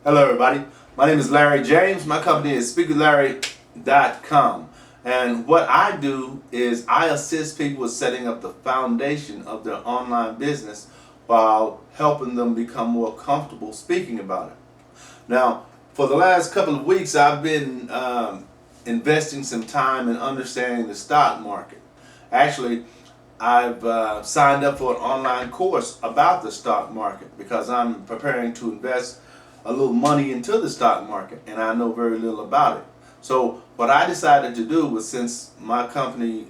Hello everybody, my name is Larry James. My company is SpeakWithLarry.com, and what I do is I assist people with setting up the foundation of their online business while helping them become more comfortable speaking about it. Now, for the last couple of weeks I've been investing some time in understanding the stock market. Actually, I've signed up for an online course about the stock market because I'm preparing to invest a little money into the stock market and I know very little about it. So what I decided to do was, since my company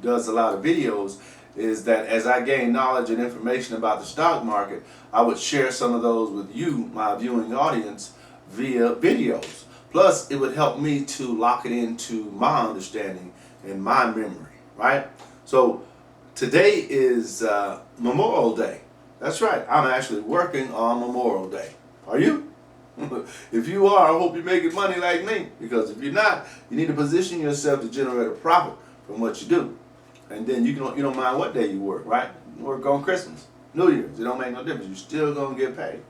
does a lot of videos, is that as I gain knowledge and information about the stock market, I would share some of those with you, my viewing audience, via videos. Plus, it would help me to lock it into my understanding and my memory, right? So today is Memorial Day. That's right, I'm actually working on Memorial Day. Are you? If you are, I hope you're making money like me, because if you're not, you need to position yourself to generate a profit from what you do. And then you don't mind what day you work, right? You work on Christmas, New Year's, it don't make no difference. You're still gonna get paid,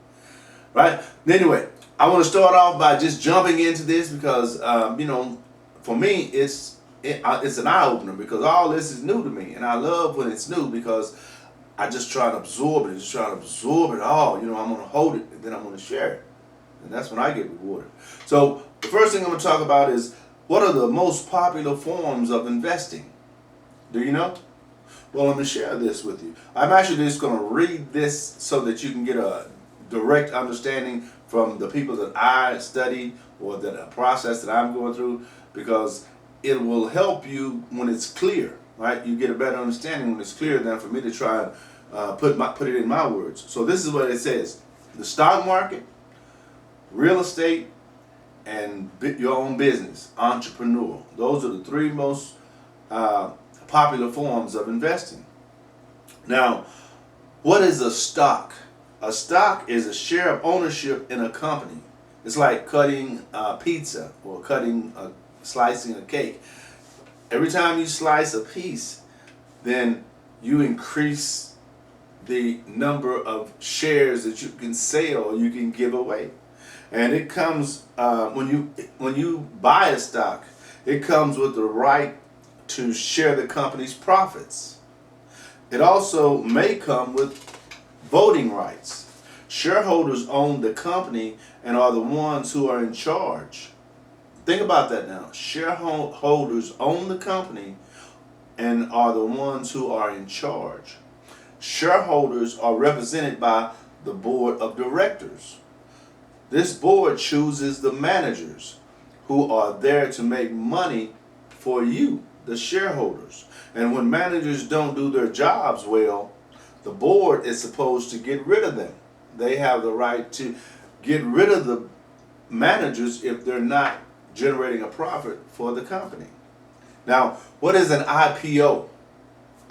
right? Anyway, I want to start off by just jumping into this because for me it's an eye opener, because all this is new to me, and I love when it's new because I just try to absorb it, all. I'm gonna hold it and then I'm gonna share it. And that's when I get rewarded. So the first thing I'm going to talk about is, what are the most popular forms of investing? Do you know? Well, let me share this with you. I'm actually just going to read this so that you can get a direct understanding from the people that I study, or that a process that I'm going through, because it will help you when it's clear, right? You get a better understanding when it's clear than for me to try and put it in my words. So this is what it says: the stock market, real estate, and your own business, entrepreneur. Those are the three most popular forms of investing. Now, what is a stock? A stock is a share of ownership in a company. It's like cutting pizza or slicing a cake. Every time you slice a piece, then you increase the number of shares that you can sell or you can give away. And it comes when you buy a stock, it comes with the right to share the company's profits. It also may come with voting rights. Shareholders own the company and are the ones who are in charge. Think about that now. Shareholders own the company and are the ones who are in charge. Shareholders are represented by the board of directors. This board chooses the managers who are there to make money for you, the shareholders. And when managers don't do their jobs well, the board is supposed to get rid of them. They have the right to get rid of the managers if they're not generating a profit for the company. Now, what is an IPO?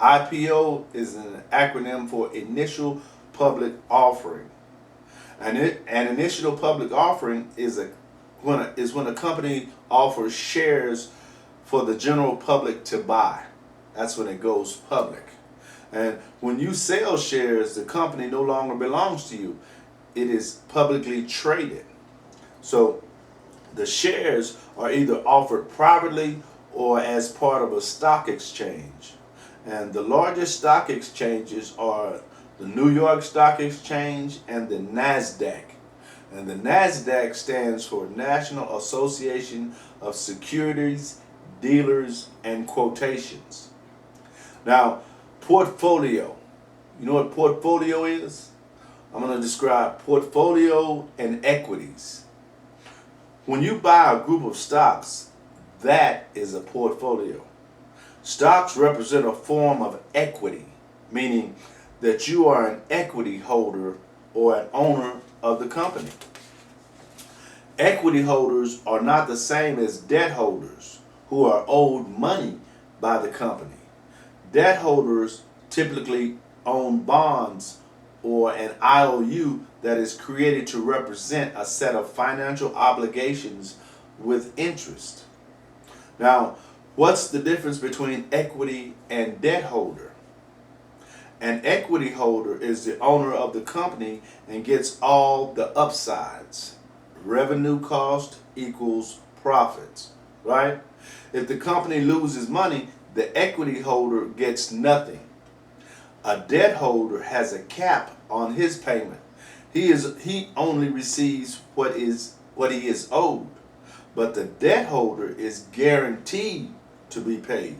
IPO is an acronym for Initial Public Offering. An initial public offering is when a company offers shares for the general public to buy. That's when it goes public. And when you sell shares, the company no longer belongs to you. It is publicly traded. So the shares are either offered privately or as part of a stock exchange. And the largest stock exchanges are the New York Stock Exchange and the NASDAQ. And the NASDAQ stands for National Association of Securities Dealers and Quotations. Now, portfolio. You know what portfolio is? I'm going to describe portfolio and equities. When you buy a group of stocks, that is a portfolio. Stocks represent a form of equity, meaning that you are an equity holder or an owner of the company. Equity holders are not the same as debt holders who are owed money by the company. Debt holders typically own bonds or an IOU that is created to represent a set of financial obligations with interest. Now, what's the difference between equity and debt holder? An equity holder is the owner of the company and gets all the upsides. Revenue cost equals profits, right? If the company loses money, the equity holder gets nothing. A debt holder has a cap on his payment. He only receives what he is owed, but the debt holder is guaranteed to be paid,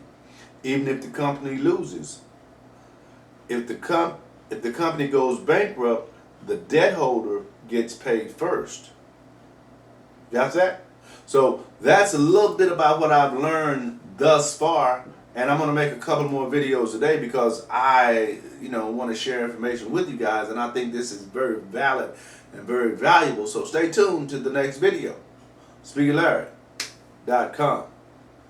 even if the company loses. If the company goes bankrupt, the debt holder gets paid first. Got that? So that's a little bit about what I've learned thus far, and I'm going to make a couple more videos today because I, want to share information with you guys, and I think this is very valid and very valuable. So stay tuned to the next video. SpeakerLarry.com